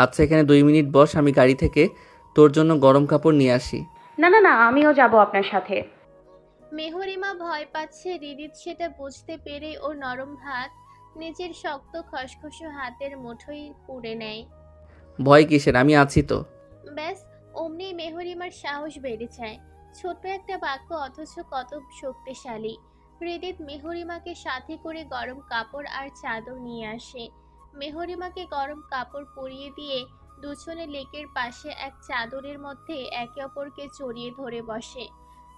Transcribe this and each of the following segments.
আচ্ছা, এখানে 2 মিনিট বস, আমি গাড়ি থেকে তোর জন্য গরম কাপড় নিয়ে আসি। না না না, আমিও যাব আপনার সাথে। মেহরিমা ভয় পাচ্ছে রিদিত সেটা বুঝতে পেরে ওর নরম হাত নিজের শক্ত খসখসে হাতের মুঠোয় পুড়ে নেয়। ভয় কিসের, আমি আছি তো। ব্যাস, অমনি মেহরিমার সাহস বেড়ে যায়। ছোট্ট একটা বাক্য অথচ কত শক্তিশালী। হৃদিত মেহরিমাকে সাথে করে গরম কাপড় আর চাদর নিয়ে আসে। মেহরিমাকে গরম কাপড় পরিয়ে দিয়ে দুজনে লেকের পাশে এক চাদরের মধ্যে একে অপরকে জড়িয়ে ধরে বসে।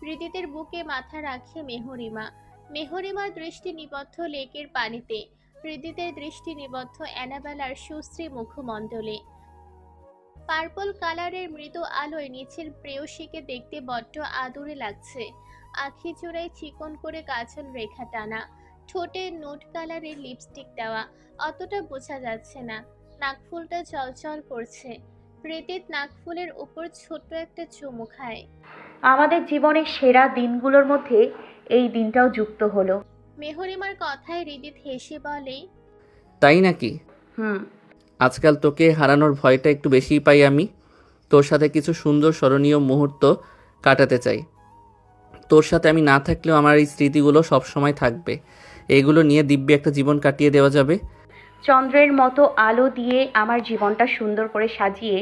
হৃদিতের বুকে মাথা রাখে মেহরিমা। মেহরিমার দৃষ্টি নিবদ্ধ লেকের পানিতে, হৃদিতের দৃষ্টি নিবদ্ধ অ্যানাবেলার সুশ্রী মুখমণ্ডলে। পার্পল কালারের মৃদু আলোয় নিচের প্রেয়সীকে দেখতে বড্ড আদুরে লাগছে। আখি জোড়ায় চিকন করে কাজল রেখা টানা, ঠোঁটে নোট কালারের লিপস্টিক দেওয়া, অতটা বোঝা যাচ্ছে না। নাকফুলটা চলচল করছে। হৃদিত নাকফুলের উপর ছোট্ট একটা চুমু খায়। আমাদের জীবনের সেরা দিনগুলোর মধ্যে এই দিনটাও যুক্ত হলো। মেহরিমার কথায় হৃদিত হেসে বলে, তাই নাকি? হুম। আজকাল তোকে হারানোর ভয়টা একটু বেশিই পাই আমি। তোর সাথে কিছু সুন্দর স্মরণীয় মুহূর্ত কাটাতে চাই। তোর সাথে আমি না থাকলেও আমার এই স্মৃতিগুলো সব সময় থাকবে। এগুলো নিয়ে দিব্যি একটা জীবন কাটিয়ে দেওয়া যাবে। চন্দ্রের মতো আলো দিয়ে আমার জীবনটা সুন্দর করে সাজিয়ে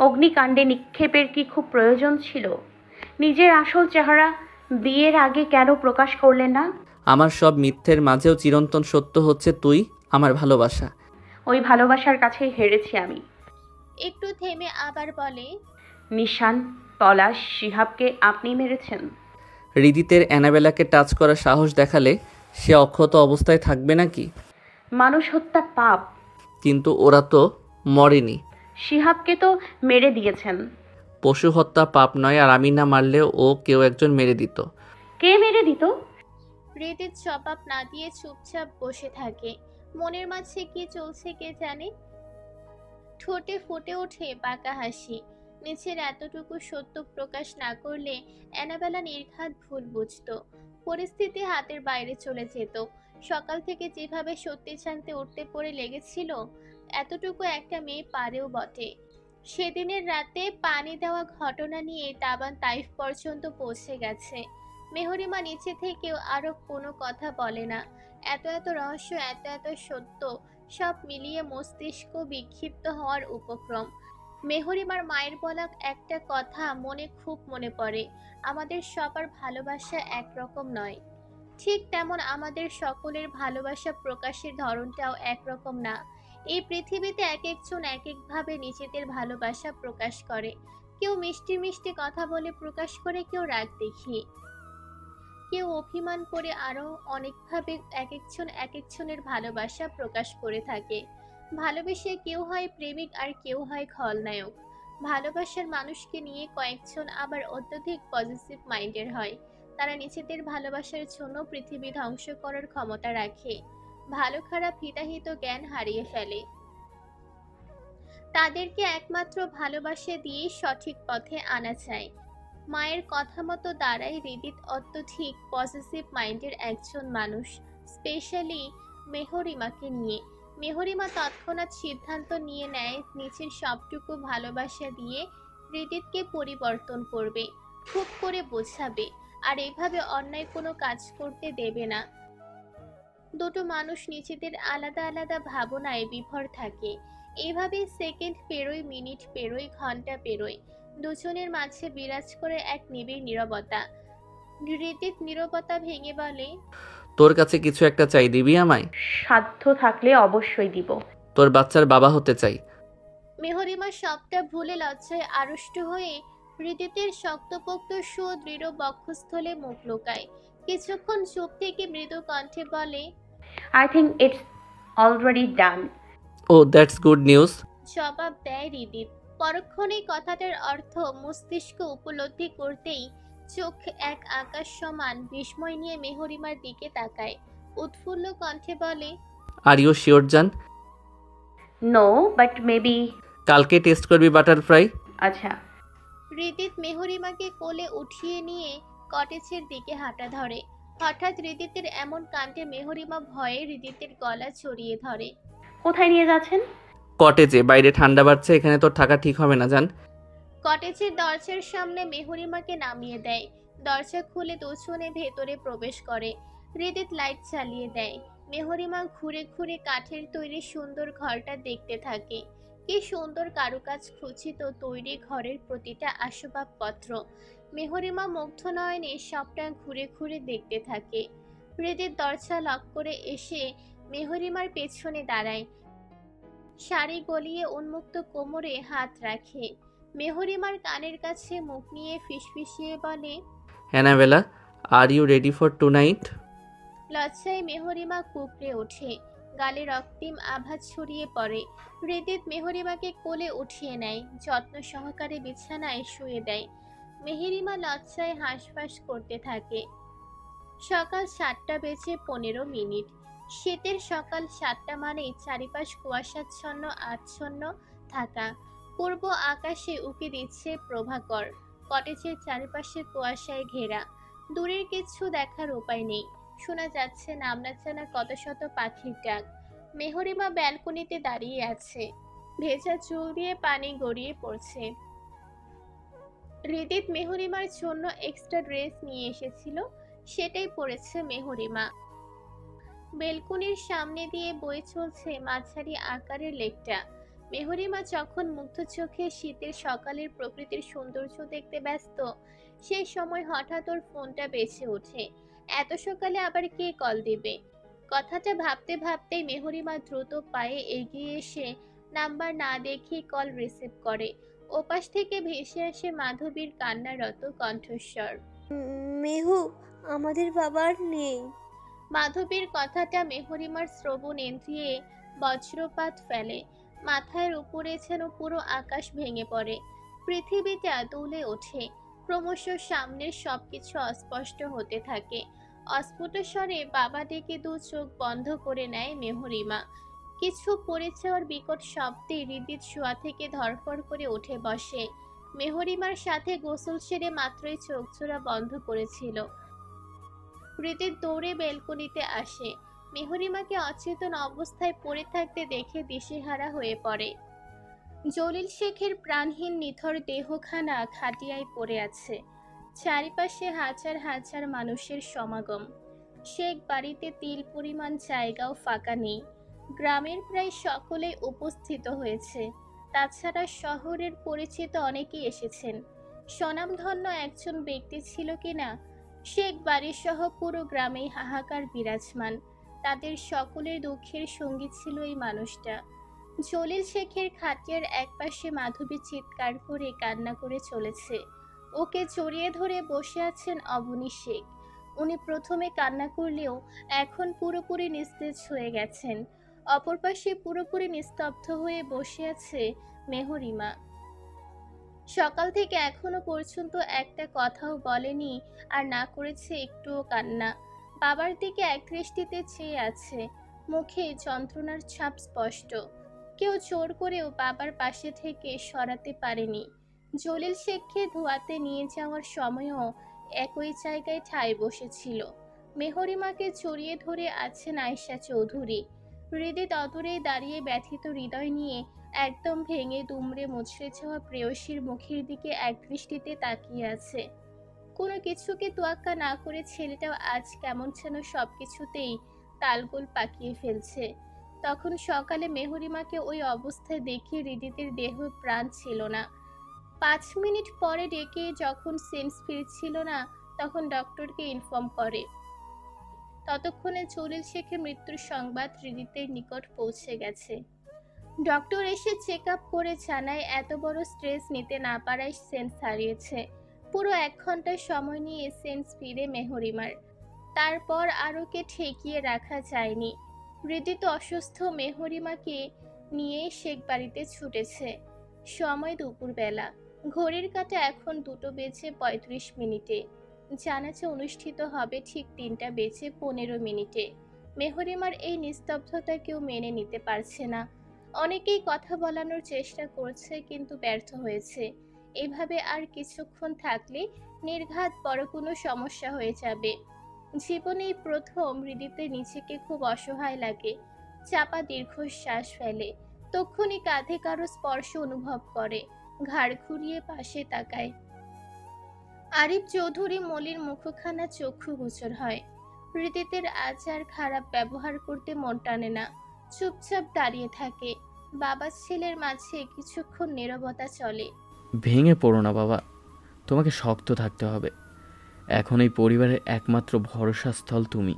অগ্নিকাণ্ডে নিক্ষেপের কি খুব প্রয়োজন ছিল? নিজের আসল চেহারা বিয়ের আগে কেন প্রকাশ করলেন না? আমার সব মিথ্যের মাঝেও চিরন্তন সত্য হচ্ছে তুই, আমার ভালোবাসা। ওই ভালোবাসার কাছেই হেরেছি আমি। একটু থেমে আবার বলে, নিশান, পলাশ, শিহাবকে আপনি মেরেছেন। হৃদিতের অ্যানাবেলাকে টাচ করার সাহস দেখালে সে অক্ষত অবস্থায় থাকবে নাকি? মানুষ হত্যা পাপ। কিন্তু ওরা তো মরেনি। শিহাবকে তো মেরে দিয়েছেন। পশু হত্যা পাপ নয়, আর আমি না মারলেও ও কেউ একজন মেরে দিত। কে মেরে দিত? হৃদিত জবাব না দিয়ে চুপচাপ বসে থাকে। মনের মাঝে কি চলছে কে জানে। ঠোঁটে ফুটে ওঠে বাঁকা হাসি। নিচের এতটুকু সত্য প্রকাশ না করলে অ্যানাবেলা নির্ঘাত ভুল বুঝত। পরিস্থিতি হাতের বাইরে চলে যেত। সকাল থেকে যেভাবে সত্যি জানতে উঠতে পড়ে লেগেছিল, এতটুকু একটা মেয়ে পারেও বটে। সেদিনের রাতে পানি দেওয়া ঘটনা নিয়ে তাবান তাইফ পর্যন্ত পৌঁছে গেছে। মেহরিমা নিচে থেকেও আরো কোনো কথা বলে না। এত এত রহস্য, এত এত সত্য, সব মিলিয়ে মস্তিষ্ক বিক্ষিপ্ত হওয়ার উপক্রম। মেহরিমার মায়ের বলা একটা কথা খুব মনে পড়ে, আমাদের সবার ভালোবাসা একরকম নয়। ঠিক তেমন আমাদের সকলের ভালোবাসা প্রকাশের ধরনটাও একরকম না। এই পৃথিবীতে এক একজন এক একভাবে নিজেদের ভালোবাসা প্রকাশ করে। কেউ মিষ্টি মিষ্টি কথা বলে প্রকাশ করে, কেউ রাগ দেখিয়ে, কেউ অভিমান করে, আরো অনেকভাবে এক একজন এক একজনের ভালোবাসা প্রকাশ করে থাকে। ভালোবেসে কেউ হয় প্রেমিক আর কেউ হয় খলনায়ক। ভালোবাসার মানুষকে নিয়ে কয়েকজন আবার অত্যধিক পজিটিভ মাইন্ডের হয়। তারা নিজেদের ভালোবাসার জন্য পৃথিবী ধ্বংস করার ক্ষমতা রাখে। ভালো খারাপ হিতাহিত জ্ঞান হারিয়ে ফেলে। তাদেরকে একমাত্র ভালোবাসা দিয়েই সঠিক পথে আনা যায়। মায়ের কথা মতো দাঁড়ায় হৃদিত অত্যধিক পজিটিভ মাইন্ডের একজন মানুষ, স্পেশালি মেহরিমাকে নিয়ে। মেহরিমা তৎক্ষণাৎ সিদ্ধান্ত নিয়ে নেয় নিজের সবটুকু ভালোবাসা দিয়ে হৃদিতকে পরিবর্তন করবে, খুব করে বোঝাবে, আর এভাবে অন্যায় কোনো কাজ করতে দেবে না। দুটো মানুষ নিজেদের আলাদা আলাদা ভাবনায় বিভর থাকে। এইভাবেই সেকেন্ড পেরোয়, মিনিট পেরোয়, ঘন্টা পেরোয়। দুজনের মাঝে বিরাজ করে এক নিবিড় নীরবতা। হৃদিত নীরবতা ভেঙে বলে, তোর কাছে কিছু একটা চাই, দিবি আমায়? সাধ্য থাকলে অবশ্যই দিব। তোর বাচ্চার বাবা হতে চাই। মেহরিমা সবটা ভুলে লজ্জায় আড়ষ্ট হয়ে হৃদিতের শক্তপোক্ত সুদৃঢ় বক্ষস্থলে মুখ লুকায়। কিছুক্ষণ চুপ থেকে মৃদু কণ্ঠে বলে, I think it's already done. Oh, that's good news. জবাব দেয় হৃদিত। পরক্ষণেই কথাটার অর্থ মস্তিষ্ক উপলব্ধি করতেই চোখ এক আকাশ সমান বিস্ময় নিয়ে মেহরিমার দিকে তাকায়। উৎফুল্ল কণ্ঠে বলে, আর ইউ শিওর জান? No, but maybe. কালকে টেস্ট করবি বাটারফ্লাই? আচ্ছা। হৃদিত মেহরিমাকে কোলে উঠিয়ে নিয়ে কটেজের দিকে হাঁটা ধরে। হঠাৎ হৃদিতের এমন কাণ্ডে মেহরিমা ভয়ে হৃদিতের গলা জড়িয়ে ধরে। কোথায় নিয়ে যাচ্ছেন? কটেজে, বাইরে ঠান্ডা বাড়ছে, এখানে তোর থাকা ঠিক হবে না জান। কটেজের দরজার সামনে মেহরিমাকে নামিয়ে দেয়। দরজা খুলে দুজনে ভেতরে প্রবেশ করে। হৃদিত লাইট চালিয়ে দেয়। মেহরিমা ঘুরে ঘুরে কাঠের তৈরি সুন্দর ঘরটা দেখতে থাকে। কি সুন্দর কারুকাজ খচিত তৈরি ঘরের প্রতিটা আসবাবপত্র। মেহরিমা মুগ্ধ নয়নে সবটা ঘুরে ঘুরে দেখতে থাকে। হৃদিত দরজা লক করে এসে মেহরিমার পেছনে দাঁড়ায়। শাড়ি গলিয়ে উন্মুক্ত কোমরে হাত রাখে। মেহরিমার কানের কাছে মুখ নিয়ে ফিসফিসিয়ে বলে, Annabella, are you ready for tonight? লজ্জায় মেহরিমা কুঁকড়ে ওঠে। গালে রক্তিম আভা ছড়িয়ে পড়ে। হৃদিত মেহরিমাকে কোলে উঠিয়ে নেয়, যত্ন সহকারে বিছানায় শুয়ে দেয়। মেহরিমা লজ্জায় হাঁসফাঁস করতে থাকে। সকাল 7:15। শীতের সকাল 7টা মানেই চারিপাশ কুয়াশাচ্ছন্ন আচ্ছন্ন থাকা। পূর্ব আকাশে উকি দিচ্ছে প্রভাকর। কটেজের চারিপাশে কুয়াশায় ঘেরা। দূরের কিছু দেখার উপায় নেই। শোনা যাচ্ছে নাম না জানা কত শত পাখির ডাক। মেহরিমা ব্যালকনিতে দাঁড়িয়ে আছে। ভেজা চুল দিয়ে পানি গড়িয়ে পড়ছে। হৃদিত মেহরিমার জন্য এক্সট্রা ড্রেস নিয়ে এসেছিল, সেটাই পরেছে মেহরিমা। বেলকুনির সামনে দিয়ে বয়ে চলছে মাঝারি আকারের লেকটা। মেহরিমা যখন মুগ্ধ চোখে শীতের সকালের প্রকৃতির সৌন্দর্য দেখতে ব্যস্ত, সেই সময় হঠাৎ ওর ফোনটা বেজে ওঠে। এত সকালে আবার কে কল দিবে? কথাটা ভাবতে ভাবতেই মেহরিমা দ্রুত পায়ে এগিয়ে এসে নাম্বার না দেখে কল রিসিভ করে। ওপাশ থেকে ভেসে আসে মাধবীর কান্নারত কণ্ঠস্বর। মেহু, আমাদের বাবা আর নেই। মাধবীর কথাটা মেহরিমার শ্রবণেন্দ্রিয়ে বজ্রপাত ফেলে। মাথার উপরে যেন পুরো আকাশ ভেঙে পড়ে। পৃথিবীটা দুলে ওঠে। ক্রমশ সামনের সবকিছু অস্পষ্ট হতে থাকে। অস্ফুট স্বরে বাবা ডেকে দু চোখ বন্ধ করে নেয় মেহরিমা। কিছু পড়ে যাওয়ার বিকট শব্দে হৃদিত শোয়া থেকে ধরফর করে উঠে বসে। মেহরিমার সাথে গোসল সেরে মাত্রই চোখ জোড়া বন্ধ করেছিল। হৃদিত দৌড়ে বেলকনিতে আসে। মেহরিমাকে অচেতন অবস্থায় পড়ে থাকতে দেখে দিশেহারা হয়ে পড়ে। জলিল শেখের প্রাণহীন নিথর দেহখানা খাটিয়ায় পড়ে আছে। চারিপাশে হাজার হাজার মানুষের সমাগম। শেখ বাড়িতে তিল পরিমাণ জায়গাও ফাঁকা নেই। গ্রামের প্রায় সকলেই উপস্থিত হয়েছে। তাছাড়া শহরের পরিচিত অনেকেই এসেছেন। স্বনামধন্য একজন ব্যক্তি ছিল কিনা, শেখ বাড়ির সহ পুরো গ্রামেই হাহাকার বিরাজমান। তাদের সকলের দুঃখের সঙ্গী ছিল এই মানুষটা। জলিল শেখের খাটিয়ার একপাশে মাধবী চিৎকার করে কান্না করে চলেছে। ওকে জড়িয়ে ধরে বসে আছেন অবনী শেখ। উনি প্রথমে কান্না করলেও এখন পুরোপুরি নিস্তেজ হয়ে গেছেন। অপর পাশে পুরোপুরি নিস্তব্ধ হয়ে বসে আছে মেহরিমা। সকাল থেকে এখনো পর্যন্ত একটা কথাও বলেনি, আর না করেছে একটুও কান্না। বাবার দিকে একদৃষ্টিতে চেয়ে আছে। মুখে যন্ত্রণার ছাপ স্পষ্ট। কেউ জোর করেও বাবার পাশে থেকে সরাতে পারেনি। জলিল শেখকে ধোয়াতে নিয়ে যাওয়ার সময়ও একই জায়গায় ঠায় বসেছিল। মেহরিমাকে জড়িয়ে ধরে আছেন আয়েশা চৌধুরী। হৃদিত অদূরেই দাঁড়িয়ে ব্যথিত হৃদয় নিয়ে একদম ভেঙে দুমড়ে মুচড়ে যাওয়া প্রেয়সীর মুখের দিকে একদৃষ্টিতে তাকিয়ে আছে। কোনো কিছুকে তোয়াক্কা না করে ছেলেটাও আজ কেমন যেন সবকিছুতেই তালগোল পাকিয়ে ফেলছে। তখন সকালে মেহরিমাকে ওই অবস্থায় দেখে হৃদিতের দেহ প্রাণ ছিল না। 5 মিনিট পরে ডেকে যখন সেন্স ফিরছিল না, তখন ডক্টরকে ইনফর্ম করে। ততক্ষণে জলিল শেখের মৃত্যুর সংবাদ হৃদিতের নিকট পৌঁছে গেছে। ডক্টর এসে চেক আপ করে জানায় এত বড় স্ট্রেস নিতে না পারায় সেন্স হারিয়েছে। পুরো 1 ঘন্টা সময় নিয়ে সেন্স ফিরে মেহরিমার। তারপর আর ওকে ঠেকিয়ে রাখা যায়নি। হৃদিত অসুস্থ মেহরিমাকে নিয়ে শেখ বাড়িতে ছুটেছে। সময় দুপুরবেলা। ঘড়ির কাঁটা এখন 2:35। জানাজা অনুষ্ঠিত হবে ঠিক 3:15। মেহরিমার এই নিস্তব্ধতা কেউ মেনে নিতে পারছে না। অনেকেই কথা বলানোর চেষ্টা করছে, কিন্তু ব্যর্থ হয়েছে। এভাবে আর কিছুক্ষণ থাকলে নির্ঘাত বড় কোনো সমস্যা হয়ে যাবে। জীবনেই প্রথম হৃদিতে নিজেকে খুব অসহায় লাগে। চাপা দীর্ঘশ্বাস ফেলে। তক্ষুনি কাঁধে কারো স্পর্শ অনুভব করে, ঘাড় ঘুরিয়ে পাশে তাকায়। আরিফ চৌধুরী মলির মুখখানা চক্ষু গোচর হয়। হৃদিতের আচার খারাপ ব্যবহার করতে মন টানে না, চুপচাপ দাঁড়িয়ে থাকে। বাবা ছেলের মাঝে কিছুক্ষণ নীরবতা চলে। ভেঙে পড়ো না বাবা, তোমাকে শক্ত থাকতে হবে। এখন এই পরিবারের একমাত্র ভরসাস্থল তুমি,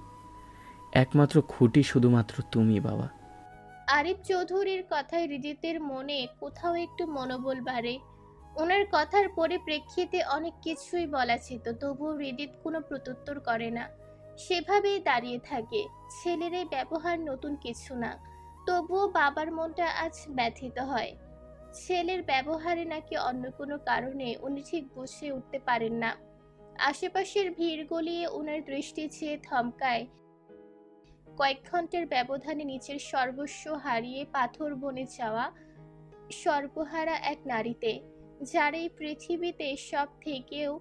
একমাত্র খুঁটি শুধুমাত্র তুমি বাবা। আরিফ চৌধুরীর কথায় হৃদিতের মনে কোথাও একটু মনোবল বাড়ে। ওনার কথার পরিপ্রেক্ষিতে অনেক কিছুই বলা যেত, তবুও হৃদিত কোনো প্রত্যুত্তর করে না, সেভাবেই দাঁড়িয়ে থাকে। ছেলের এই ব্যবহার নতুন কিছু না, তবুও বাবার মনটা আজ ব্যথিত হয়। ছেলের ব্যবহারে নাকি অন্য কোনো কারণে উনি ঠিক বুঝে উঠতে পারেন না। আশেপাশের ভিড় গলিয়ে ওনার দৃষ্টি চেয়ে থমকায়। কয়েক ঘন্টার ব্যবধানে নিচের সর্বস্ব হারিয়ে পাথর বনে যাওয়া সর্বহারা এক নারীতে, যার এই পৃথিবীতে সব থেকেও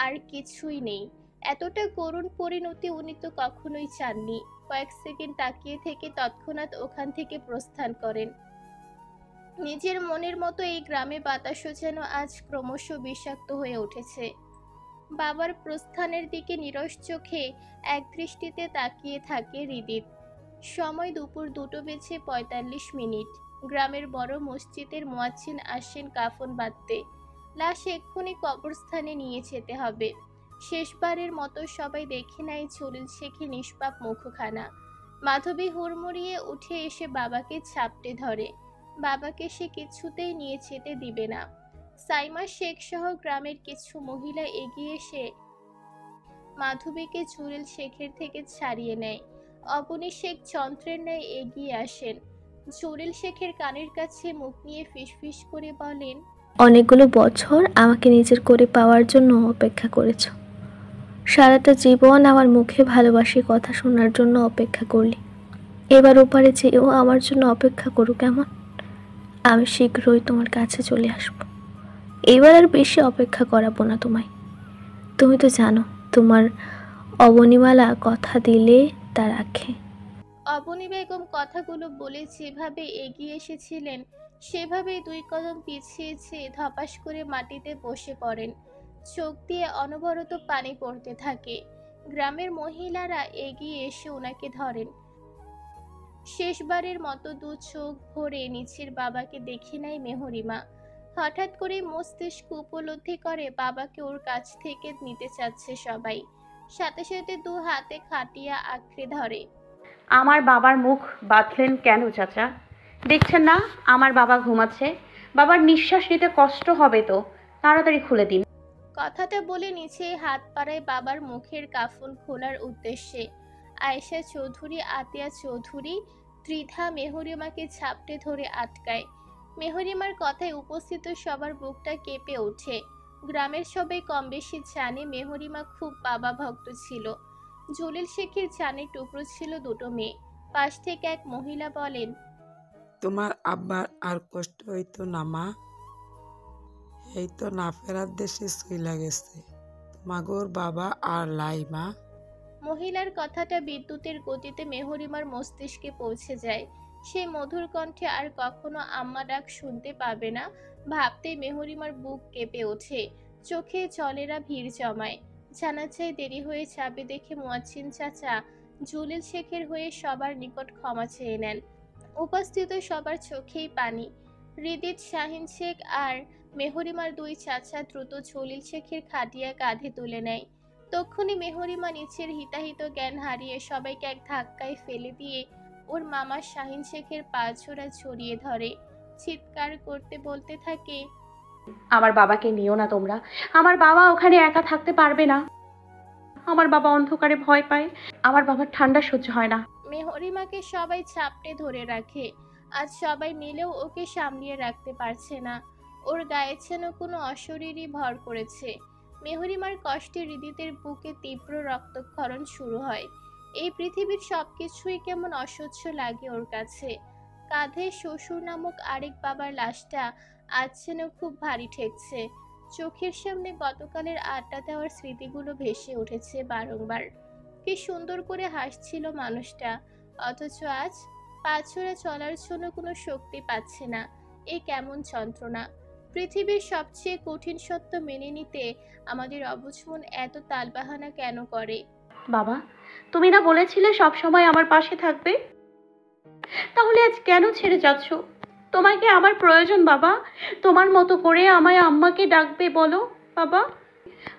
আর কিছুই নেই। এতটা করুণ পরিণতি উনি তো কখনোই চাননি। কয়েক সেকেন্ড তাকিয়ে থেকে তৎক্ষণাৎ ওখান থেকে প্রস্থান করেন। নিজের মনের মতো এই গ্রামে বাতাসও যেন আজ ক্রমশ বিষাক্ত হয়ে উঠেছে। বাবার প্রস্থানের দিকে নিরস চোখে এক দৃষ্টিতে তাকিয়ে থাকে হৃদিত। সময় দুপুর 2:45। গ্রামের বড় মসজিদের মুয়াজ্জিন আসেন কাফন বাঁধতে। লাশ এক্ষুনি কবরস্থানে নিয়ে যেতে হবে। শেষবারের মতো সবাই দেখে নেয় জলিল শেখের নিষ্পাপ মুখখানা। মাধবী হুড়মুড়িয়ে উঠে এসে বাবাকে চাপটে ধরে। বাবাকে সে কিছুতেই নিয়ে যেতে দিবে না। সাইমা শেখ সহ গ্রামের কিছু মহিলা এগিয়ে এসে মাধবীকে জলিল শেখের থেকে ছাড়িয়ে নেয়। অবনী শেখ যন্ত্রের ন্যায় এগিয়ে আসেন। জলিল শেখের কানের কাছে মুখ নিয়ে ফিসফিস করে বলেন, অনেকগুলো বছর আমাকে নিজের করে পাওয়ার জন্য অপেক্ষা করেছ। সারাটা জীবন আমার মুখে ভালোবাসি কথা শোনার জন্য অপেক্ষা করলি। এবার ওপারে যেও আমার জন্য অপেক্ষা করো কেমন? আমি শীঘ্রই তোমার কাছে চলে আসব। এবার আর বেশি অপেক্ষা করাবো না তোমায়। তুমি তো জানো তোমার অবনীমালা কথা দিলে তা রাখে। অবনী বেগম কথাগুলো বলে যেভাবে এগিয়ে এসেছিলেন সেভাবেই 2 কদম পিছিয়েছে, ধপাস করে মাটিতে বসে পড়েন। চোখ দিয়ে অনবরত পানি পড়তে থাকে। গ্রামের মহিলারা এগিয়ে এসে ওনাকে ধরেন। শেষবারের মতো 2 চোখ ভরে নিচের বাবাকে দেখে নেয় মেহরিমা। হঠাৎ করে মস্তিষ্ক উপলব্ধি করে বাবাকে ওর কাছ থেকে নিতে চাচ্ছে সবাই। সাথে সাথে 2 হাতে খাটিয়া আঁকড়ে ধরে। আমার বাবার মুখ বাঁধলেন কেন চাচা? দেখছেন না আমার বাবা ঘুমাচ্ছে? বাবার নিঃশ্বাস নিতে কষ্ট হবে তো, তাড়াতাড়ি খুলে দিন। কথাটা বলে নিচে হাত পাড়ায় বাবার মুখের কাফন খোলার উদ্দেশ্যে। আয়েশা চৌধুরী, আতিয়া চৌধুরী, ত্রিধা মেহরিমাকে ঝাপটে ধরে আটকায়। মেহরিমার কথায় উপস্থিত সবার বুকটা কেঁপে ওঠে। গ্রামের সবাই কম বেশি জানে মেহরিমা খুব বাবা ভক্ত ছিল। জলিল শেখের জানের টুকরো ছিল 2 মেয়ে। পাশ থেকে এক মহিলা বলেন, তোমার আব্বার আর কষ্ট হইতো না মা? এই তো না ফেরার দেশে চইলা গেছে তোমাগোর বাবা আর লাই মা। মহিলার কথাটা বিদ্যুতের গতিতে মেহরিমার মস্তিষ্কে পৌঁছে যায়। সেই মধুর কণ্ঠে আর কখনো আম্মা ডাক শুনতে পাবে না ভাবতেই মেহরিমার বুক কেঁপে ওঠে, চোখে জলেরা ভিড় জমায়। জানাজায় দেরি হয়ে যাবে দেখে মুয়াজ্জিন চাচা জলিল শেখের হয়ে সবার নিকট ক্ষমা চেয়ে নেন। উপস্থিত সবার চোখেই পানি। হৃদিত, শাহিন শেখ আর মেহরিমার 2 চাচা দ্রুত জলিল শেখের খাটিয়া কাঁধে তুলে নেয়। তক্ষুনি মেহরিমা নিচের হিতাহিত জ্ঞান হারিয়ে সবাইকে এক ধাক্কায় ফেলে দিয়ে ওর মামা শাহিন শেখের পা ছোড়া ছড়িয়ে ধরে। চিৎকার করতে বলতে থাকে, আমার বাবাকে নিও না তোমরা। আমার বাবা ওখানে একা থাকতে পারবে না। আমার বাবা অন্ধকারে ভয় পায়। আমার বাবার ঠান্ডা সহ্য হয় না। মেহরিমাকে সবাই চাপটে ধরে রাখে। আজ সবাই মিলেও ওকে সামলিয়ে রাখতে পারছে না। ওর গায়ে যেন কোনো অশরীরই ভর করেছে। মেহরিমার কষ্টে হৃদিতের বুকে তীব্র রক্তক্ষরণ শুরু হয়। এই পৃথিবীর সবকিছুই কেমন অসহ্য লাগে ওর কাছে। কাঁধে শ্বশুর নামক আরেক বাবার লাশটা আজ যেন খুব ভারী ঠেকছে। চোখের সামনে গতকালের আড্ডা দেওয়ার স্মৃতিগুলো ভেসে উঠেছে বারংবার। কি সুন্দর করে হাসছিল মানুষটা, অথচ আজ পাছড়া চলার জন্য কোনো শক্তি পাচ্ছে না। এ কেমন যন্ত্রণা! পৃথিবীর সবচেয়ে কঠিন সত্য মেনে নিতে আমাদের অবুঝ মন এত তালবাহানা কেন করে? বাবা, তুমি না বলেছিলে সব সময় আমার পাশে থাকবে? তাহলে আজ কেন ছেড়ে যাচ্ছ? তোমাকে আমার প্রয়োজন বাবা। তোমার মতো করে আমায় আম্মাকে ডাকবে বলো বাবা।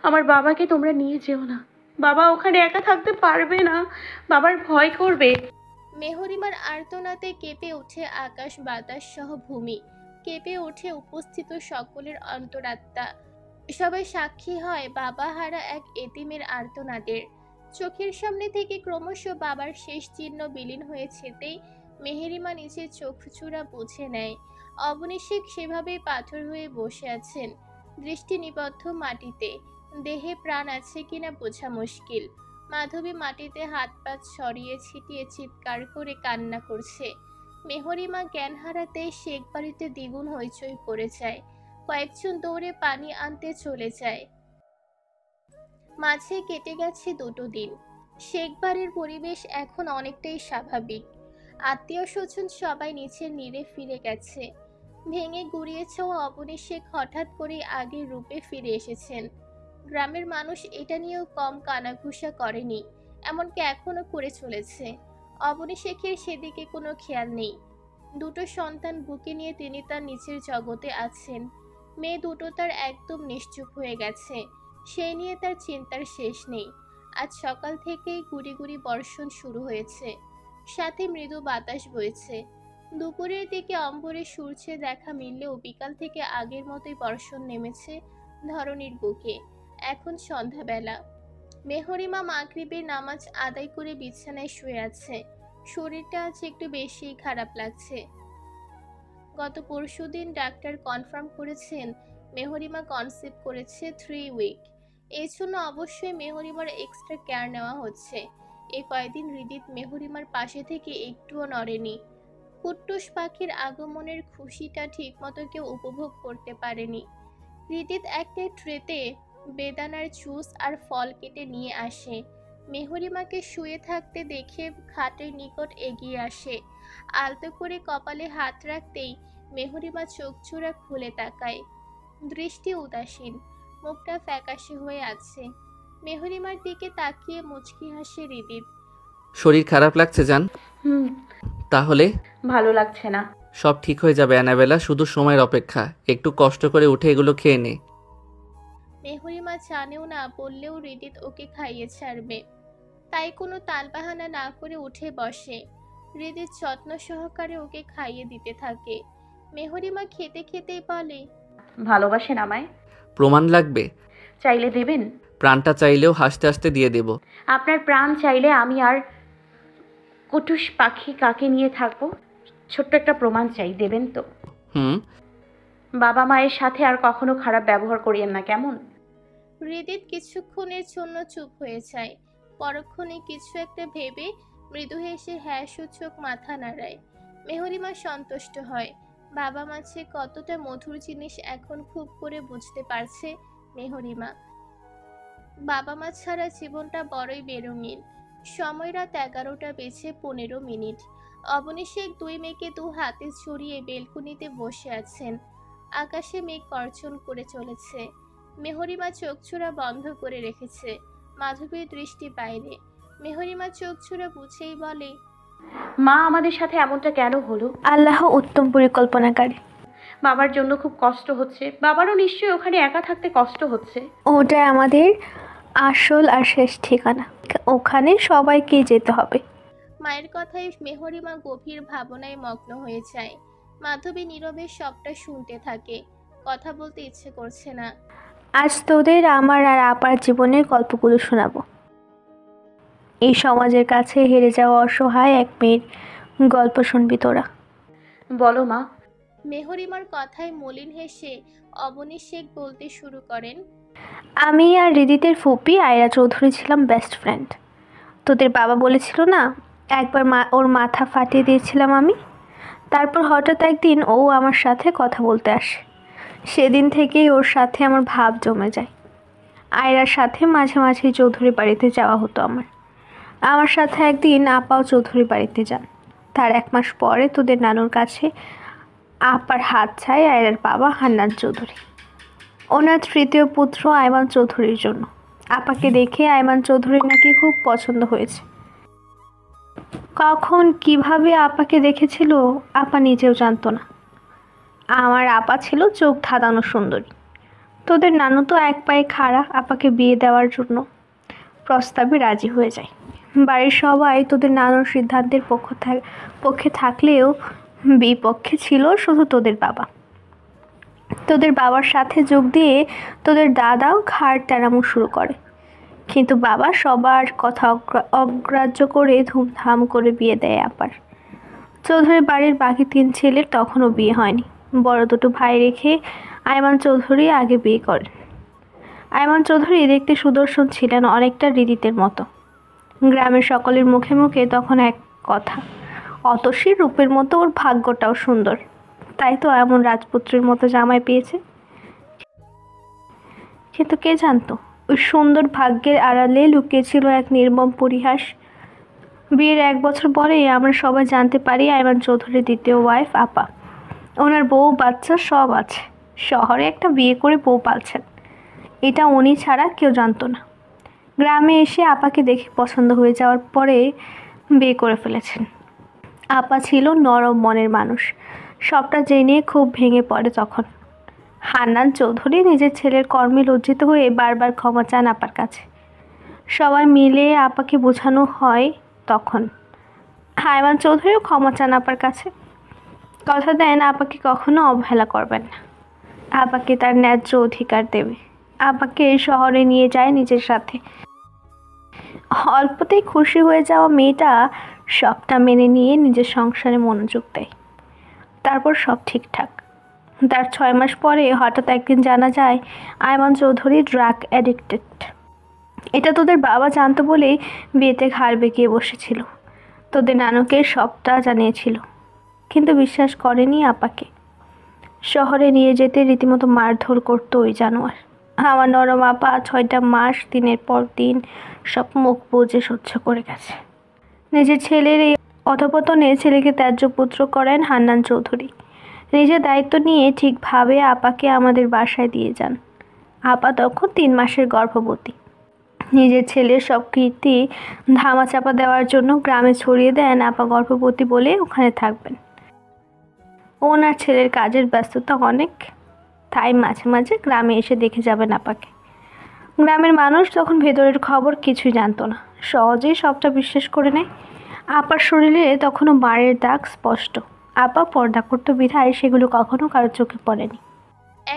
আমার বাবাকে তোমরা নিয়ে যেও না বাবা, ওখানে একা থাকতে পারবে না, বাবার ভয় করবে। মেহরিমার আর্তনাদে কেঁপে ওঠে আকাশ বাতাস সহ ভূমি, কেঁপে ওঠে উপস্থিত সকলের অন্তরাত্মা। সবাই সাক্ষী হয় বাবা হারা এক এতিমের আর্তনাদের। চোখের সামনে থেকে ক্রমশ বাবার শেষ চিহ্ন বিলীন হয়ে যেতেই মেহেরিমা নিজের চোখ চূড়া বুঝে নেয়। অবনী শেখ সেভাবেই পাথর হয়ে বসে আছেন, দৃষ্টি নিবদ্ধ মাটিতে। দেহে প্রাণ আছে কিনা বোঝা মুশকিল। মাধবী মাটিতে হাত পা ছড়িয়ে ছিটিয়ে চিৎকার করে কান্না করছে। মেহরিমা জ্ঞান হারাতে শেখ বাড়িতে দ্বিগুণ হইচই পড়ে যায়। কয়েকজন দৌড়ে পানি আনতে চলে যায়। মাঝে কেটে গেছে 2 দিন। শেখ বাড়ির পরিবেশ এখন অনেকটাই স্বাভাবিক। আত্মীয় স্বজন সবাই নিচের নীড়ে ফিরে গেছে। ভেঙে গুড়িয়েছেও অবনী শেখ হঠাৎ করে আগের রূপে ফিরে এসেছেন। গ্রামের মানুষ এটা নিয়েও কম কানাঘুষা করেনি, এমনকি এখনো করে চলেছে। অবনী শেখের সেদিকে কোনো খেয়াল নেই। 2 সন্তান বুকে নিয়ে তিনি তার নিচের জগতে আছেন। মেয়ে দুটো তার একদম নিশ্চুপ হয়ে গেছে, সেই নিয়ে তার চিন্তার শেষ নেই। আজ সকাল থেকেই গুড়ি গুড়ি বর্ষণ শুরু হয়েছে, সাথে মৃদু বাতাস বইছে। দুপুরের দিকে অম্বরে সূর্যে দেখা মিললেও বিকাল থেকে আগের মতোই বর্ষণ নেমেছে ধরণীর বুকে। এখন সন্ধ্যাবেলা। মেহরিমা মাগরিবের নামাজ আদায় করে বিছানায় শুয়ে আছে। শরীরটা আজ একটু বেশি খারাপ লাগছে। গত পরশুদিন ডাক্তার কনফার্ম করেছেন মেহরিমা কনসিভ করেছে 3 উইক। এই জন্য অবশ্যই মেহরিমার এক্সট্রা কেয়ার নেওয়া হচ্ছে। এই কয়েকদিন হৃদিত মেহরিমার পাশে থেকে একটুও নড়েনি। কুট্টুস পাখির আগমনের খুশিটা ঠিকমতো কেউ উপভোগ করতে পারেনি। হৃদিত একটা ট্রেতে বেদানার জুস আর ফল কেটে নিয়ে আসে। মেহরিমাকে শুয়ে থাকতে দেখে খাটের নিকট এগিয়ে আসে। আলতো করে কপালে হাত রাখতেই মেহরিমা চোখচূড়া খুলে তাকায়। দৃষ্টি উদাসীন, মুখটা ফ্যাকাশে হয়ে আছে। মেহরিমার দিকে তাকিয়ে মুচকি হাসে হৃদিত। শরীর খারাপ লাগছে জান? হুম, তাহলে ভালো লাগছে না। সব ঠিক হয়ে যাবে অ্যানাবেলা, শুধু সময়ের অপেক্ষা। একটু কষ্ট করে উঠে এগুলো খেয়ে নে। মেহরিমা জানেও না বললেও হৃদিত ওকে খাইয়ে ছাড়বে, তাই কোনো তালবাহানা না করে উঠে বসে। হৃদিত যত্ন সহকারে ওকে খাইয়ে দিতে থাকে। মেহরিমা খেতে খেতেই বলে, ভালোবাসেন আমায়? প্রমাণ লাগবে? চাইলে দেবেন? প্রাণটা চাইলেও হাসতে হাসতে দিয়ে দেব। আপনার প্রাণ চাইলে আমি আর কুটুস পাখি কাকে নিয়ে থাকবো? ছোট্ট একটা প্রমাণ চাই, দেবেন তো? হুম। বাবা মায়ের সাথে আর কখনো খারাপ ব্যবহার করিয়েন না, কেমন? হৃদিত কিছুক্ষণের জন্য চুপ হয়ে যায়। পরক্ষণে কিছু একটা ভেবে মৃদু হেসে হ্যাঁ সূচক মাথা নাড়ায়। মেহরিমা সন্তুষ্ট হয়। বাবা মাছে কতটা মধুর জিনিস এখন খুব করে বুঝতে পারছে মেহরিমা। বাবা মা ছাড়া জীবনটা বড়ই বেরঙিন। সময় রাত 11টা বেজে 15 মিনিট। অবনী শেখ 2 মেয়েকে 2 হাতে ছড়িয়ে বেলকুনিতে বসে আছেন। আকাশে মেঘ গর্জন করে চলেছে। মেহরিমা চোখচূড়া বন্ধ করে রেখেছে। মাধবীর দৃষ্টি বাইরে। মেহরিমা চোখচূড়া বুঝেই বলে, মা, আমাদের সাথে এমনটা কেন হলো? আল্লাহ উত্তম পরিকল্পনাকারী। বাবার জন্য খুব কষ্ট হচ্ছে। বাবারও নিশ্চয়ই ওখানে একা থাকতে কষ্ট হচ্ছে। ওটাই আমাদের আসল আর শেষ ঠিকানা, ওখানে সবাইকেই যেতে হবে। মায়ের কথায় মেহরিমা গভীর ভাবনায় মগ্ন হয়ে যায়। মাধবী নীরবে সবটা শুনতে থাকে, কথা বলতে ইচ্ছে করছে না। আজ তোদের আমার আর আপার জীবনের গল্পগুলো শোনাবো। এই সমাজের কাছে হেরে যাওয়া অসহায় এক মেয়ের গল্প শুনবি তোরা। বলো মা। মেহরিমার কথায় মলিন হেসে অবনী শেখ বলতে শুরু করেন, আমি আর হৃদিতের ফুপি আয়রা চৌধুরী ছিলাম বেস্ট ফ্রেন্ড। তোদের বাবা বলেছিল না একবার ওর মাথা ফাটিয়ে দিয়েছিলাম আমি। তারপর হঠাৎ একদিন ও আমার সাথে কথা বলতে আসে। সেদিন থেকেই ওর সাথে আমার ভাব জমে যায়। আয়রার সাথে মাঝে মাঝে চৌধুরী বাড়িতে যাওয়া হতো আমার। আমার সাথে একদিন আপাও চৌধুরী বাড়িতে যান। তার 1 মাস পরে তোদের নানুর কাছে আপার হাত চায় আয়রার বাবা হান্নান চৌধুরী ওনার তৃতীয় পুত্র আয়মান চৌধুরীর জন্য। আপাকে দেখে আয়মান চৌধুরীর নাকি খুব পছন্দ হয়েছে। কখন কিভাবে আপাকে দেখেছিল আপা নিজেও জানতো না। আমার আপা ছিল চোখ ধাঁধানো সুন্দরী। তোদের নানু তো এক পায়ে খাড়া আপাকে বিয়ে দেওয়ার জন্য প্রস্তাবে রাজি হয়ে যায়। বাড়ির সবাই তোদের নানুর সিদ্ধান্তের পক্ষে থাকলেও বিপক্ষে ছিল শুধু তোদের বাবা। তোদের বাবার সাথে যোগ দিয়ে তোদের দাদাও ঘাড় টানামো শুরু করে, কিন্তু বাবা সবার কথা অগ্রাহ্য করে ধুমধাম করে বিয়ে দেয় আপার। চৌধুরী বাড়ির বাকি 3 ছেলের তখনও বিয়ে হয়নি। বড় দুটো ভাই রেখে আয়মান চৌধুরী আগে বিয়ে করেন। আয়মান চৌধুরী দেখতে সুদর্শন ছিলেন, অনেকটা হৃদিতের মতো। গ্রামের সকলের মুখে মুখে তখন এক কথা, অতসীর রূপের মতো ওর ভাগ্যটাও সুন্দর, তাই তো এমন রাজপুত্রের মতো জামাই পেয়েছে। কিন্তু কে জানতো ওই সুন্দর ভাগ্যের আড়ালে লুকিয়েছিল এক নির্মম পরিহাস। বিয়ের 1 বছর পরেই আমরা সবাই জানতে পারি আয়মান চৌধুরীর দ্বিতীয় ওয়াইফ আপা। ওনার বউ বাচ্চা সব আছে, শহরে একটা বিয়ে করে বউ পালছেন। এটা উনি ছাড়া কেউ জানতো না। গ্রামে এসে আপাকে দেখে পছন্দ হয়ে যাওয়ার পরে বিয়ে করে ফেলেছেন। আপা ছিল নরম মনের মানুষ, সবটা জেনে খুব ভেঙে পড়ে তখন। হান্নান চৌধুরী নিজের ছেলের কর্মে লজ্জিত হয়ে বারবার ক্ষমা চান আপার কাছে। সবাই মিলে আপাকে বোঝানো হয় তখন। আয়মান চৌধুরীও ক্ষমা চান আপার কাছে, কথা দেন আপাকে কখনো অবহেলা করবেন না, আপাকে তার ন্যায্য অধিকার দেবে। আপাকে শহরে নিয়ে যায় নিজের সাথে। অল্পতেই খুশি হয়ে যাওয়া মেয়েটা সবটা মেনে নিয়ে নিজের সংসারে মনোযোগ দেয়। তারপর সব ঠিকঠাক। তার 6 মাস পরে হঠাৎ একদিন জানা যায় আয়মান চৌধুরী ড্রাগ অ্যাডিক্টেড। এটা তোদের বাবা জানতো বলেই বিয়েতে ঘাড় বেঁকিয়ে বসেছিল। তোদের নানুকে সবটা জানিয়েছিল, কিন্তু বিশ্বাস করেনি আপাকে। শহরে নিয়ে যেতে রীতিমতো মারধর করতো ওই জানোয়ার। আমার নরম আপা 6টা মাস দিনের পর দিন সব মুখ বুজে সহ্য করে গেছে। নিজের ছেলের এই অধপতনে ছেলেকে ত্যায্য পুত্র করেন হান্নান চৌধুরী। নিজের দায়িত্ব নিয়ে ঠিকভাবে আপাকে আমাদের বাসায় দিয়ে যান। আপা তখন 3 মাসের গর্ভবতী। নিজের ছেলের সব কীর্তি ধামাচাপা দেওয়ার জন্য গ্রামে ছড়িয়ে দেন আপা গর্ভবতী বলে ওখানে থাকবেন। ওনার ছেলের কাজের ব্যস্ততা অনেক, তাই মাঝে মাঝে গ্রামে এসে দেখে যাবেন আপাকে। গ্রামের মানুষ তখন ভেতরের খবর কিছুই জানতো না, সহজেই সবটা বিশ্বাস করে নেয়। আপার শরীরে তখনও মারের দাগ স্পষ্ট। আপা পর্দা করতো বিধায় সেগুলো কখনো কারো চোখে পড়েনি।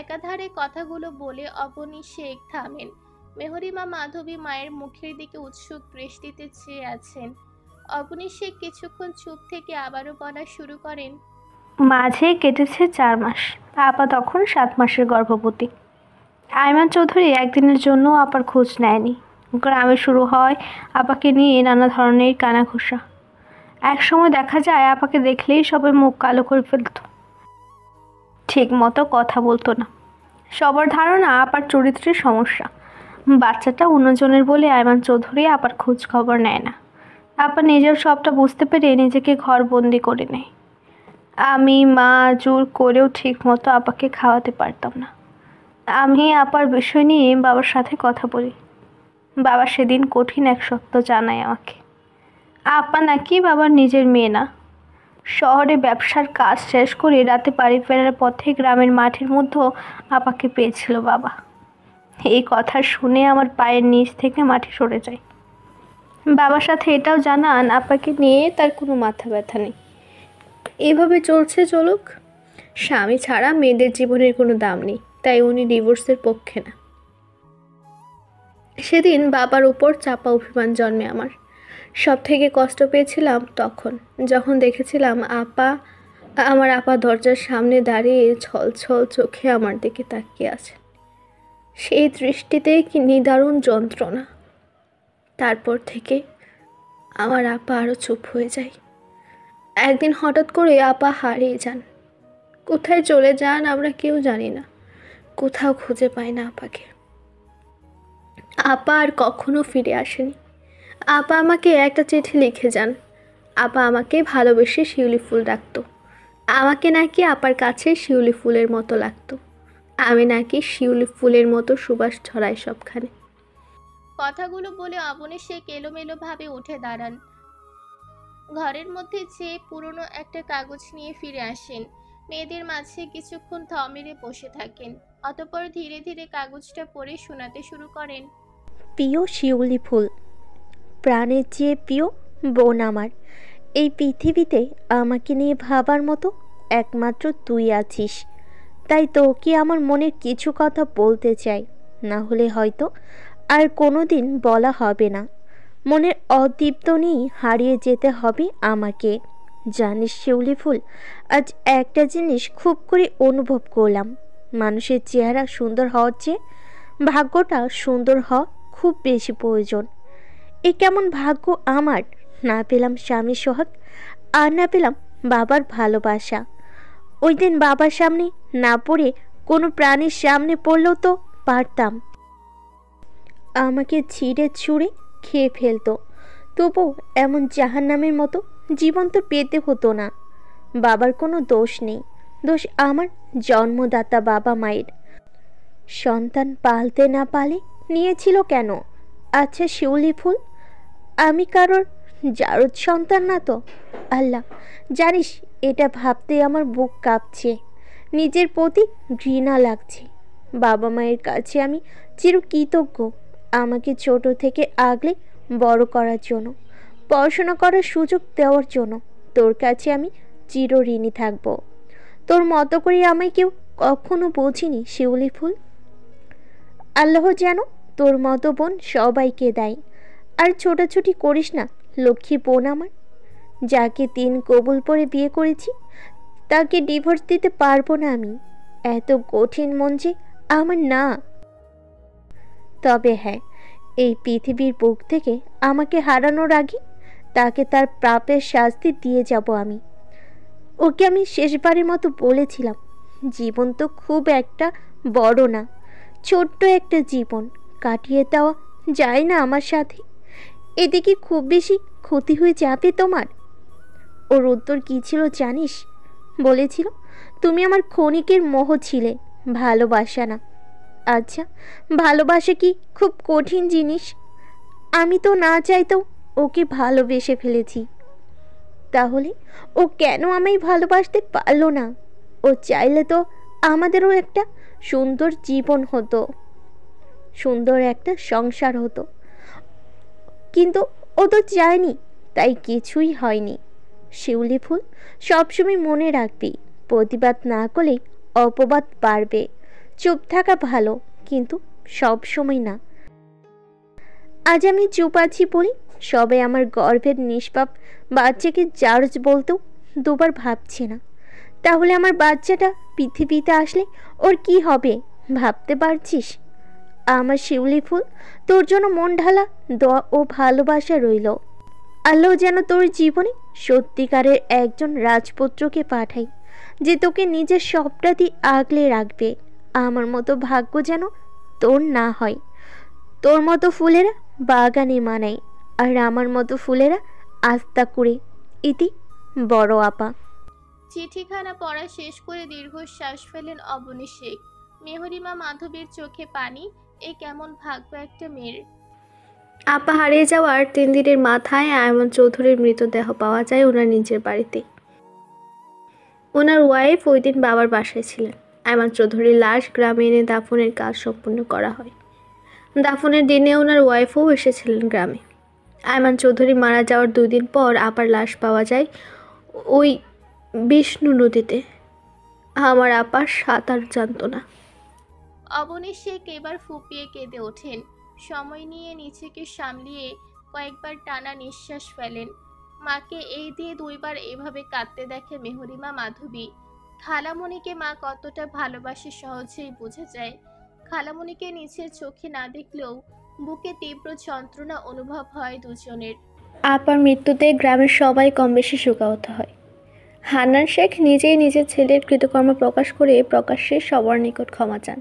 একাধারে কথাগুলো বলে অবনী শেখ থামেন। মেহরিমা মাধবী মায়ের মুখের দিকে উৎসুক দৃষ্টিতে চেয়ে আছেন। অবনী শেখ কিছুক্ষণ চুপ থেকে আবারও বলা শুরু করেন, মাঝে কেটেছে 4 মাস। আপা তখন 7 মাসের গর্ভবতী। আয়মান চৌধুরী একদিনের জন্য আপার খোঁজ নেয়নি। গ্রামে শুরু হয় আপাকে নিয়ে নানা ধরনের কানাঘুষা। একসময় দেখা যায় আপাকে দেখলেই সবাই মুখ কালো করে ফেলত, ঠিক মতো কথা বলতো না। সবার ধারণা আপার চরিত্রের সমস্যা। বাচ্চাটা অন্যজনের বলে আয়মান চৌধুরী আপার খোঁজ খবর নেয় না। আপা নিজেও সবটা বুঝতে পেরে নিজেকে ঘরবন্দি করে নেয়। আমি মা জোর করেও ঠিক মতো আপাকে খাওয়াতে পারতাম না। আমি আপার বিষয় নিয়ে বাবার সাথে কথা বলি। বাবা সেদিন কঠিন এক সত্য জানায় আমাকে। আপা নাকি বাবার নিজের মেয়ে না। শহরে ব্যবসার কাজ শেষ করে রাতে বাড়ি ফেরার পথে গ্রামের মাঠের মধ্যে আপাকে পেয়েছিল বাবা। এই কথা শুনে আমার পায়ের নিচ থেকে মাটি সরে যায়। বাবার সাথে এটাও জানান আপাকে নিয়ে তার কোনো মাথা ব্যথা নেই। এভাবে চলছে চলুক, স্বামী ছাড়া মেয়েদের জীবনের কোনো দাম নেই, তাই উনি ডিভোর্সের পক্ষে না। সেদিন বাবার উপর চাপা অভিমান জন্মে আমার। সব থেকে কষ্ট পেয়েছিলাম তখন, যখন দেখেছিলাম আমার আপা দরজার সামনে দাঁড়িয়ে ছল ছল চোখে আমার দিকে তাকিয়ে আছে। সেই দৃষ্টিতে কি নিদারুণ যন্ত্রণা। তারপর থেকে আমার আপা আরও চুপ হয়ে যায়। একদিন হঠাৎ করে আপা হারিয়ে যান। কোথায় চলে যান আমরা কেউ জানি না, কোথাও খুঁজে পাই না আপাকে। আপা আর কখনো ফিরে আসেনি। আপা আমাকে একটা চিঠি লিখে যান, আপা আমাকে ভালোবেসে শিউলি ফুল ডাকতো। আমাকে নাকি আপার কাছে শিউলি ফুলের মতো লাগতো। আমি নাকি শিউলি ফুলের মতো সুবাস ছড়াই সবখানে। কথাগুলো বলে অবনীশ এলোমেলো ভাবে উঠে দাঁড়ান। ঘরের মধ্যে চেয়ে পুরনো একটা কাগজ নিয়ে ফিরে আসেন। মেয়েদের মাঝে কিছুক্ষণ থ মেরে বসে থাকেন, অতঃপর ধীরে ধীরে কাগজটা পড়ে শোনাতে শুরু করেন। প্রিয় শিউলি ফুল, প্রাণের চেয়ে প্রিয় বোন আমার, এই পৃথিবীতে আমাকে নিয়ে ভাবার মতো একমাত্র তুই আছিস। তাই তোকে আমার মনের কিছু কথা বলতে চাই, না হলে হয়তো আর কোনো দিন বলা হবে না। মনের অতৃপ্ত নিয়েই হারিয়ে যেতে হবে আমাকে। জানিস শিউলি ফুল, আজ একটা জিনিস খুব করে অনুভব করলাম। মানুষের চেহারা সুন্দর হওয়ার চেয়ে ভাগ্যটা সুন্দর হওয়া খুব বেশি প্রয়োজন। এ কেমন ভাগ্য আমার, না পেলাম স্বামী সোহাগ, আর না পেলাম বাবার ভালোবাসা। ওই দিন বাবার সামনে না পড়ে কোনো প্রাণীর সামনে পড়লেও তো পারতাম। আমাকে ছিঁড়ে ছুঁড়ে খেয়ে ফেলতো, তবু এমন জাহান্নামের মতো জীবন তো পেতে হতো না। বাবার কোনো দোষ নেই, দোষ আমার জন্মদাতা বাবা মায়ের। সন্তান পালতে না পালে নিয়েছিল কেন? আচ্ছা শিউলি ফুল, আমি কারোর জারদ সন্তান না তো? আল্লাহ, জানিস এটা ভাবতে আমার বুক কাঁপছে, নিজের প্রতি ঘৃণা লাগছে। বাবা মায়ের কাছে আমি চিরকৃতজ্ঞ, আমাকে ছোট থেকে আগলে বড় করার জন্য, পড়াশোনা করার সুযোগ দেওয়ার জন্য। তোর কাছে আমি চিরঋণী থাকব। তোর মতো করে আমায় কেউ কখনো বোঝেনি শিউলি ফুল। আল্লাহ যেন তোর মতো বোন সবাইকে দেয়। আর ছোটাছুটি করিস না লক্ষ্মী বোন আমার। যাকে 3 কবুল পরে বিয়ে করেছি তাকে ডিভোর্স দিতে পারবো না আমি। এত কঠিন মন যে আমার না। তবে হ্যাঁ, এই পৃথিবীর বুক থেকে আমাকে হারানোর আগে তাকে তার প্রাপের শাস্তি দিয়ে যাব আমি। ওকে আমি শেষবারের মতো বলেছিলাম, জীবন তো খুব একটা বড় না, ছোট্ট একটা জীবন কাটিয়ে দেওয়া যায় না আমার সাথে? এদিকে খুব বেশি ক্ষতি হয়ে যাবে তোমার? ওর উত্তর কী ছিল জানিস? বলেছিল, তুমি আমার ক্ষণিকের মোহ ছিলে, ভালোবাসা না। আচ্ছা, ভালোবাসা কি খুব কঠিন জিনিস? আমি তো না চাইতেও ওকে ভালোবেসে ফেলেছি। তাহলে ও কেন আমায় ভালোবাসতে পারলো না? ও চাইলে তো আমাদেরও একটা সুন্দর জীবন হতো, সুন্দর একটা সংসার হতো, কিন্তু ও তো চায়নি, তাই কিছুই হয়নি। শিউলি ফুল, সবসময় মনে রাখবি, প্রতিবাদ না করলেই অপবাদ বাড়বে। চুপ থাকা ভালো, কিন্তু সব সময় না। আজ আমি চুপ আছি বলি সবাই আমার গর্ভের নিষ্পাপ বাচ্চাকে জার্জ বলতেও দুবার ভাবছে না। তাহলে আমার বাচ্চাটা পৃথিবীতে আসলে ওর কি হবে ভাবতে পারছিস? আমার শিউলি ফুল, তোর জন্য মন ঢালা দোয়া ও ভালোবাসা রইল। আল্লাহ যেন তোর জীবনে সত্যিকারের একজন রাজপুত্রকে পাঠাই, যে তোকে নিজের সবটা দিয়ে আগলে রাখবে। আমার মতো ভাগ্য যেন তোর না হয়। তোর মতো ফুলেরা বাগানে মানায়, আর আমার মতো ফুলেরা আস্তা করে। ইতি বড় আপা। চিঠিখানা পড়া শেষ করে দীর্ঘশ্বাস ফেলেন অবনীশ। মেহরিমা মাধবীর চোখে পানি। এ কেমন ভাগ্য একটা মেয়ের। আপা হারিয়ে যাওয়ার 3 দিনের মাথায় আয়মন চৌধুরীর মৃতদেহ পাওয়া যায় ওনার নিজের বাড়িতে। ওনার ওয়াইফ ওই দিন বাবার বাসায় ছিলেন। আয়মন চৌধুরীর লাশ গ্রামে এনে দাফনের কাজ সম্পূর্ণ করা হয়। দাফনের দিনে ওনার ওয়াইফও এসেছিলেন গ্রামে। আয়মান চৌধুরী মারা যাওয়ার 2 দিন পর আপার লাশ পাওয়া যায় ওই বিষ্ণু নদীতে। আমার আপা সাঁতার জানতো না। অবনীশ এবার ফুপিয়ে কেঁদে ওঠেন। সময় নিয়ে নিজেকে সামলিয়ে কয়েকবার টানা নিঃশ্বাস ফেলেন। মাকে এই দিয়ে 2 বার এভাবে কাঁদতে দেখে মেহরিমা মাধবী। খালামণিকে মা কতটা ভালোবাসে সহজেই বোঝা যায়। খালামণিকে নিজের চোখে না দেখলেও বুকে তীব্র যন্ত্রণা অনুভব হয় দুজনের। আপার মৃত্যুতে গ্রামের সবাই কম বেশি শোকাহত হয়। হান্নান শেখ নিজেই নিজের ছেলের কৃতকর্ম প্রকাশ করে প্রকাশ্যে সবার নিকট ক্ষমা চান।